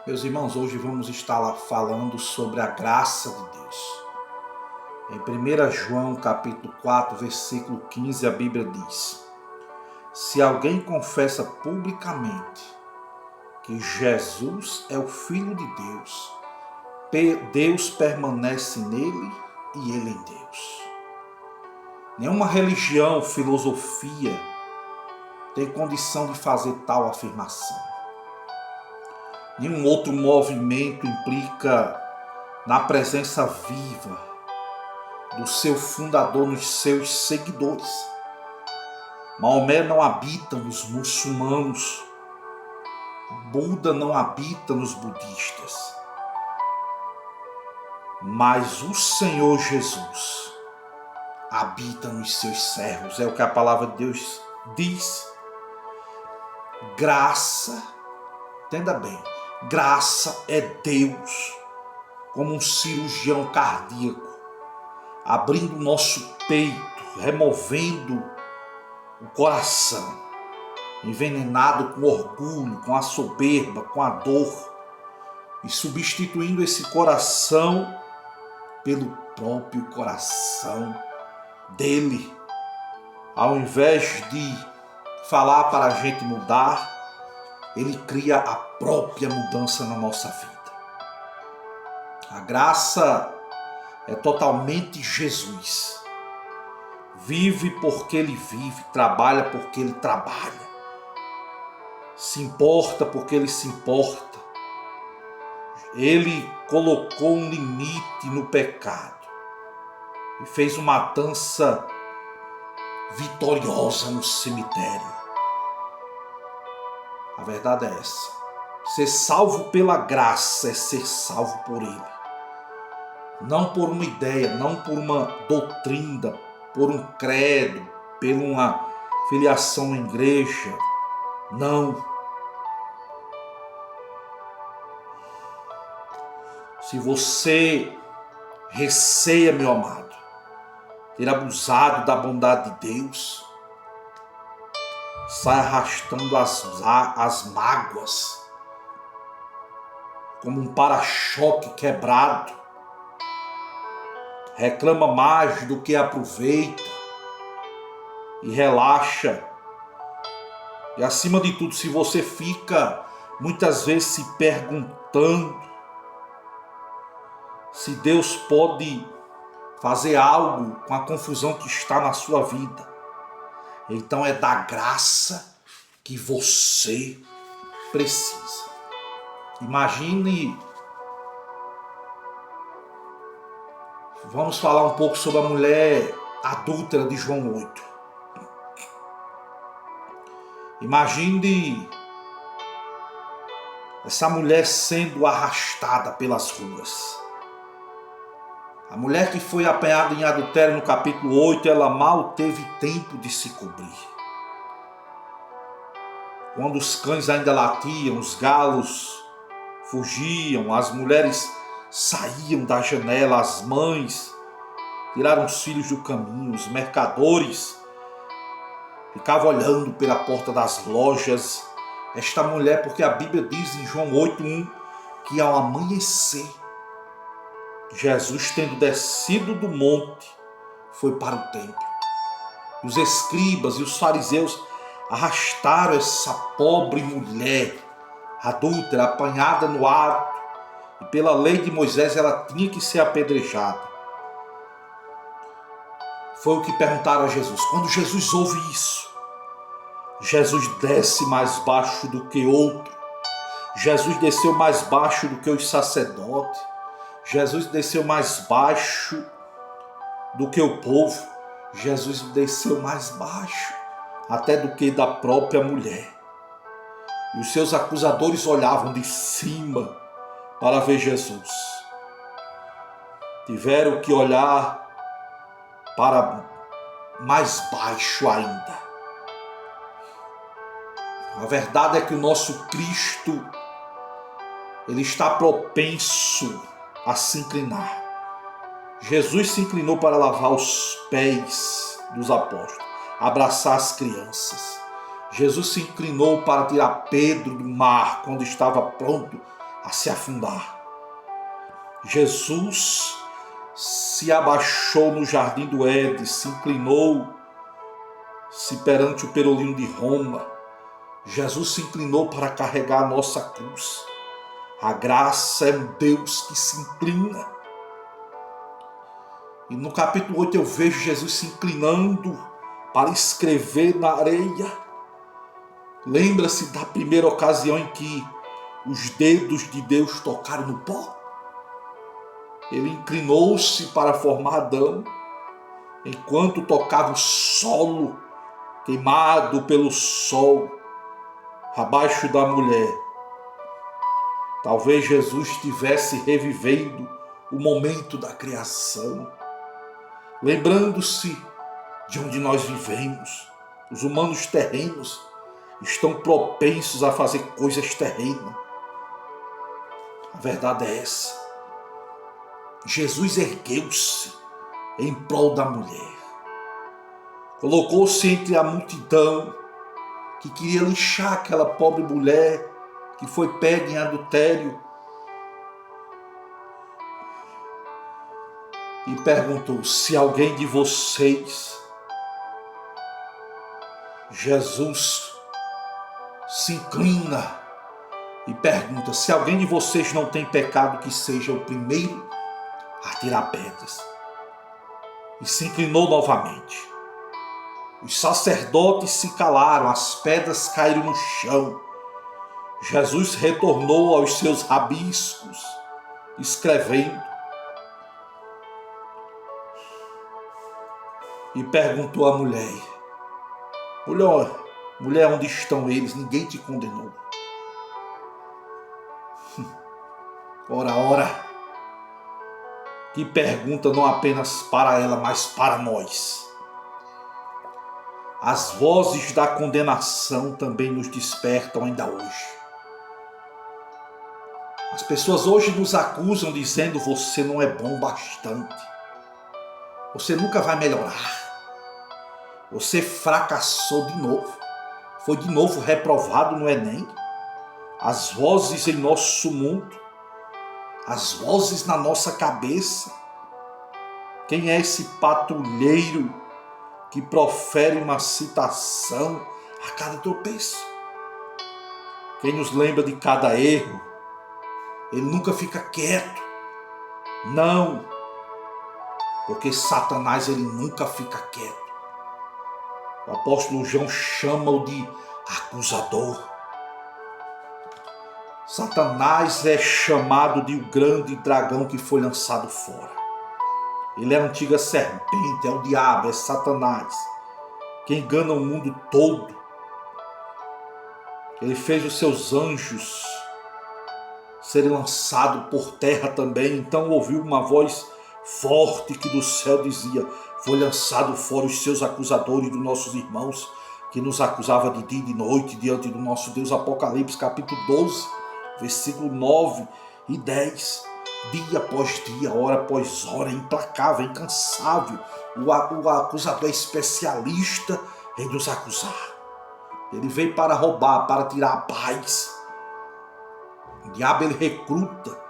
Meus irmãos, hoje vamos estar lá falando sobre a graça de Deus. Em 1 João capítulo 4, versículo 15, a Bíblia diz: se alguém confessa publicamente que Jesus é o Filho de Deus, Deus permanece nele e ele em Deus. Nenhuma religião, filosofia tem condição de fazer tal afirmação. Nenhum outro movimento implica na presença viva do seu fundador nos seus seguidores. Maomé não habita nos muçulmanos. Buda não habita nos budistas. Mas o Senhor Jesus habita nos seus servos. É o que a palavra de Deus diz. Graça, entenda bem, graça é Deus como um cirurgião cardíaco, abrindo o nosso peito, removendo o coração, envenenado com orgulho, com a soberba, com a dor, e substituindo esse coração pelo próprio coração dele. Ao invés de falar para a gente mudar, ele cria a própria mudança na nossa vida. A graça é totalmente Jesus. Vive porque ele vive, trabalha porque ele trabalha, se importa porque ele se importa. Ele colocou um limite no pecado e fez uma dança vitoriosa no cemitério. A verdade é essa. Ser salvo pela graça é ser salvo por ele. Não por uma ideia, não por uma doutrina, por um credo, por uma filiação na igreja. Não. Se você receia, meu amado, ter abusado da bondade de Deus, sai arrastando as mágoas como um para-choque quebrado, reclama mais do que aproveita e relaxa. E acima de tudo, se você fica muitas vezes se perguntando se Deus pode fazer algo com a confusão que está na sua vida, então é da graça que você precisa. Imagine, vamos falar um pouco sobre a mulher adúltera de João 8. Imagine essa mulher sendo arrastada pelas ruas. A mulher que foi apanhada em adultério no capítulo 8, ela mal teve tempo de se cobrir. Quando os cães ainda latiam, os galos fugiam, as mulheres saíam da janela, as mães tiraram os filhos do caminho, os mercadores ficavam olhando pela porta das lojas. Esta mulher, porque a Bíblia diz em João 8:1 que ao amanhecer, Jesus, tendo descido do monte, foi para o templo. Os escribas e os fariseus arrastaram essa pobre mulher adúltera, apanhada no ato, e pela lei de Moisés ela tinha que ser apedrejada. Foi o que perguntaram a Jesus. Quando Jesus ouve isso, Jesus desce mais baixo do que outro. Jesus desceu mais baixo do que os sacerdotes. Jesus desceu mais baixo do que o povo. Jesus desceu mais baixo até do que da própria mulher. E os seus acusadores olhavam de cima para ver Jesus. Tiveram que olhar para mais baixo ainda. A verdade é que o nosso Cristo, ele está propenso a se inclinar. Jesus se inclinou para lavar os pés dos apóstolos, abraçar as crianças. Jesus se inclinou para tirar Pedro do mar quando estava pronto a se afundar. Jesus se abaixou no jardim do Éden, se inclinou-se perante o Perolino de Roma. Jesus se inclinou para carregar a nossa cruz. A graça é um Deus que se inclina. E no capítulo 8 eu vejo Jesus se inclinando para escrever na areia. Lembra-se da primeira ocasião em que os dedos de Deus tocaram no pó? Ele inclinou-se para formar Adão, enquanto tocava o solo, queimado pelo sol, abaixo da mulher. Talvez Jesus estivesse revivendo o momento da criação, lembrando-se de onde nós vivemos. Os humanos terrenos estão propensos a fazer coisas terrenas. A verdade é essa. Jesus ergueu-se em prol da mulher. Colocou-se entre a multidão que queria lixar aquela pobre mulher que foi pega em adultério. E perguntou: se alguém de vocês, Jesus se inclina e pergunta: se alguém de vocês não tem pecado, que seja o primeiro a tirar pedras. E se inclinou novamente. Os sacerdotes se calaram, as pedras caíram no chão. Jesus retornou aos seus rabiscos, escrevendo, e perguntou à mulher: mulher, onde estão eles? Ninguém te condenou? Ora, que pergunta não apenas para ela, mas para nós. As vozes da condenação também nos despertam ainda hoje. As pessoas hoje nos acusam dizendo: você não é bom bastante. Você nunca vai melhorar. Você fracassou de novo. Foi de novo reprovado no Enem. As vozes em nosso mundo, as vozes na nossa cabeça. Quem é esse patrulheiro que profere uma citação a cada tropeço? Quem nos lembra de cada erro? Ele nunca fica quieto. Não, porque Satanás ele nunca fica quieto. O apóstolo João chama-o de acusador. Satanás é chamado de o grande dragão que foi lançado fora. Ele é a antiga serpente, é o diabo, é Satanás, que engana o mundo todo. Ele fez os seus anjos serem lançados por terra também. Então ouviu uma voz forte que do céu dizia: foi lançado fora os seus acusadores dos nossos irmãos, que nos acusava de dia e de noite diante do nosso Deus. Apocalipse capítulo 12, versículo 9 e 10. Dia após dia, hora após hora, implacável, incansável, o acusador é especialista em nos acusar. Ele veio para roubar, para tirar a paz. O diabo ele recruta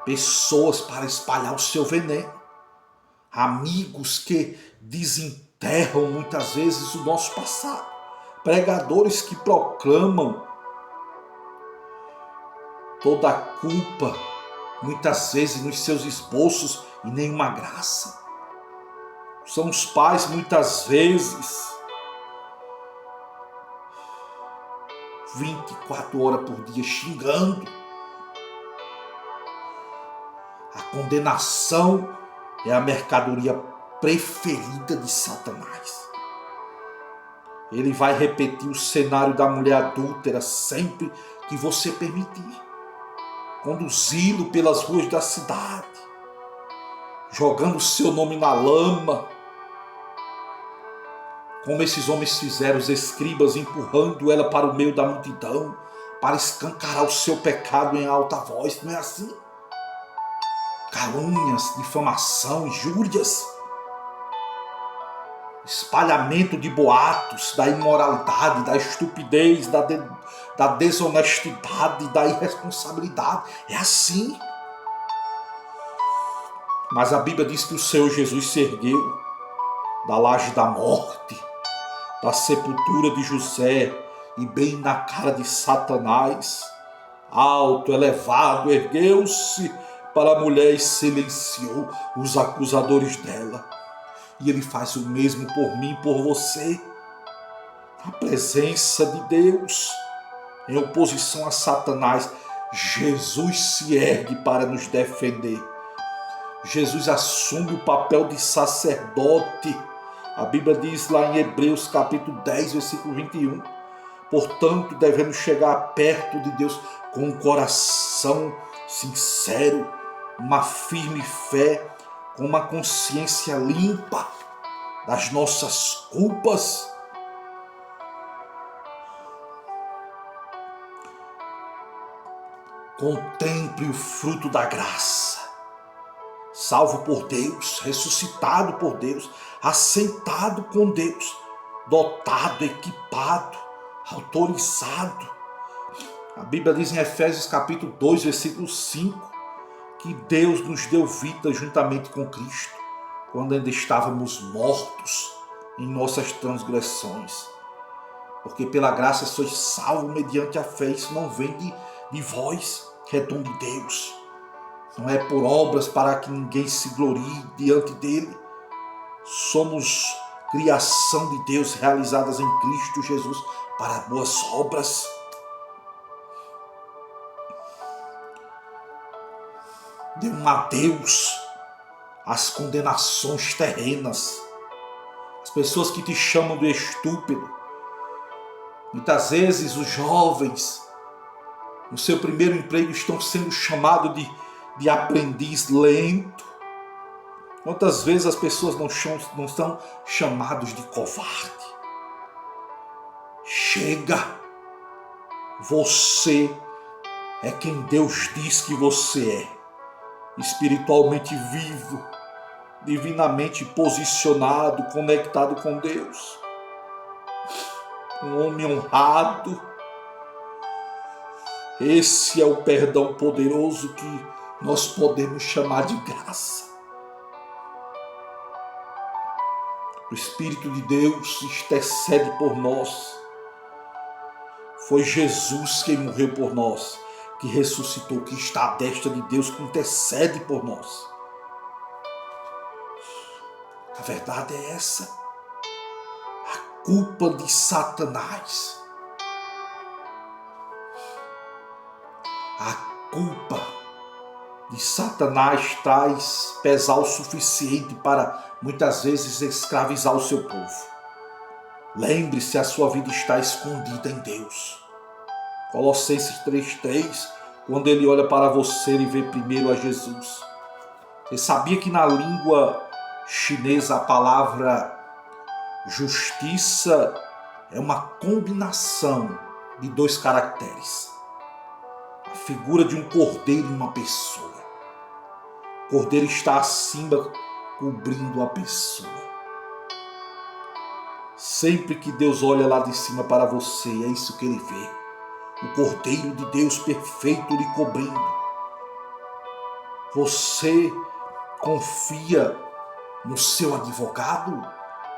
pessoas para espalhar o seu veneno. Amigos que desenterram muitas vezes o nosso passado. Pregadores que proclamam toda a culpa, muitas vezes nos seus esboços, e nenhuma graça. São os pais muitas vezes 24 horas por dia xingando. A condenação é a mercadoria preferida de Satanás. Ele vai repetir o cenário da mulher adúltera sempre que você permitir. Conduzi-lo pelas ruas da cidade, jogando o seu nome na lama, como esses homens fizeram, os escribas, empurrando ela para o meio da multidão, para escancarar o seu pecado em alta voz. Não é assim? Calúnias, difamação, injúrias, espalhamento de boatos, da imoralidade, da estupidez, da desonestidade, da irresponsabilidade. É assim. Mas a Bíblia diz que o Senhor Jesus se ergueu da laje da morte, da sepultura de José, e bem na cara de Satanás, alto, elevado, ergueu-se para a mulher e silenciou os acusadores dela. E ele faz o mesmo por mim e por você. Na presença de Deus, em oposição a Satanás, Jesus se ergue para nos defender. Jesus assume o papel de sacerdote. A Bíblia diz lá em Hebreus capítulo 10, versículo 21. Portanto, devemos chegar perto de Deus com um coração sincero, uma firme fé, com uma consciência limpa das nossas culpas. Contemple o fruto da graça. Salvo por Deus, ressuscitado por Deus, assentado com Deus, dotado, equipado, autorizado. A Bíblia diz em Efésios capítulo 2, versículo 5, que Deus nos deu vida juntamente com Cristo, quando ainda estávamos mortos em nossas transgressões. Porque pela graça sois salvos mediante a fé. Isso não vem de vós, é dom de Deus. Não é por obras para que ninguém se glorie diante dele. Somos criação de Deus realizadas em Cristo Jesus para boas obras. Dê um adeus às condenações terrenas. As pessoas que te chamam de estúpido. Muitas vezes os jovens, no seu primeiro emprego, estão sendo chamados de aprendiz lento. Quantas vezes as pessoas não são chamados de covarde? Chega! Você é quem Deus diz que você é. Espiritualmente vivo, divinamente posicionado, conectado com Deus. Um homem honrado. Esse é o perdão poderoso que nós podemos chamar de graça. O Espírito de Deus intercede por nós. Foi Jesus quem morreu por nós, que ressuscitou, que está à destra de Deus, que intercede por nós. A verdade é essa. A culpa de Satanás, a culpa de Satanás traz pesar o suficiente para muitas vezes escravizar o seu povo. Lembre-se, a sua vida está escondida em Deus. Colossenses 3,3, quando ele olha para você, ele vê primeiro a Jesus. Você sabia que na língua chinesa a palavra justiça é uma combinação de dois caracteres? A figura de um cordeiro em uma pessoa. O cordeiro está acima, cobrindo a pessoa. Sempre que Deus olha lá de cima para você, é isso que ele vê. O Cordeiro de Deus perfeito lhe cobrindo. Você confia no seu advogado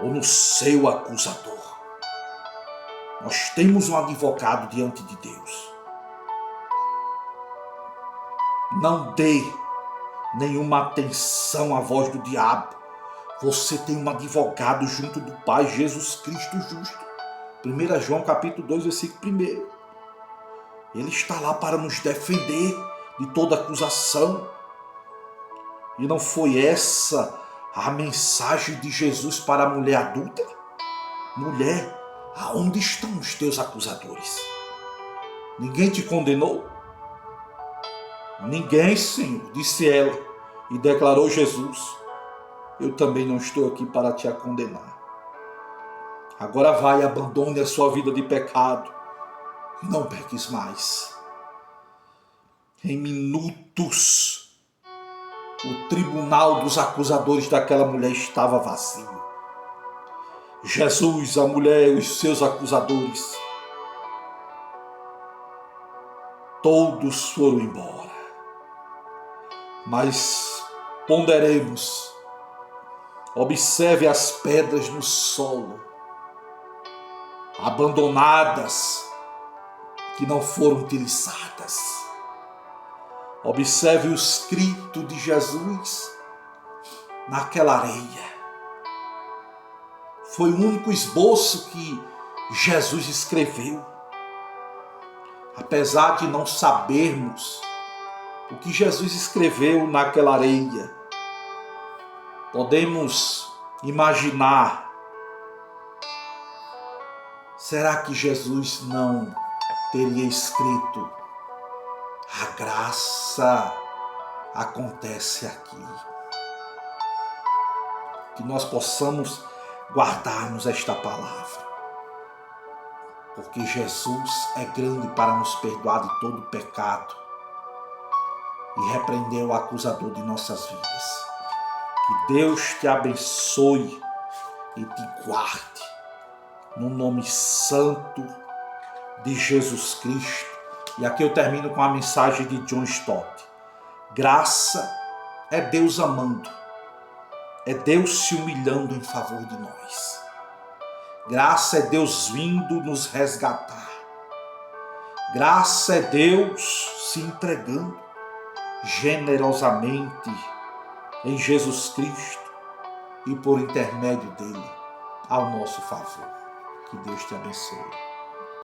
ou no seu acusador? Nós temos um advogado diante de Deus. Não dê nenhuma atenção à voz do diabo. Você tem um advogado junto do Pai, Jesus Cristo justo. 1 João capítulo 2, versículo 1. Ele está lá para nos defender de toda acusação. E não foi essa a mensagem de Jesus para a mulher adulta? Mulher, aonde estão os teus acusadores? Ninguém te condenou? Ninguém, Senhor, disse ela. E declarou Jesus: eu também não estou aqui para te condenar. Agora vai, abandone a sua vida de pecado. Não peques mais. Em minutos, o tribunal dos acusadores daquela mulher estava vazio. Jesus, a mulher e os seus acusadores todos foram embora. Mas ponderemos, observe as pedras no solo, abandonadas, que não foram utilizadas. Observe o escrito de Jesus naquela areia. Foi o único esboço que Jesus escreveu. Apesar de não sabermos o que Jesus escreveu naquela areia, podemos imaginar: será que Jesus não teria escrito: a graça acontece aqui? Que nós possamos guardarmos esta palavra, porque Jesus é grande para nos perdoar de todo pecado e repreender o acusador de nossas vidas. Que Deus te abençoe e te guarde, no nome santo de Jesus Cristo. E aqui eu termino com a mensagem de John Stott. Graça é Deus amando, é Deus se humilhando em favor de nós. Graça é Deus vindo nos resgatar. Graça é Deus se entregando generosamente em Jesus Cristo e por intermédio dele ao nosso favor. Que Deus te abençoe.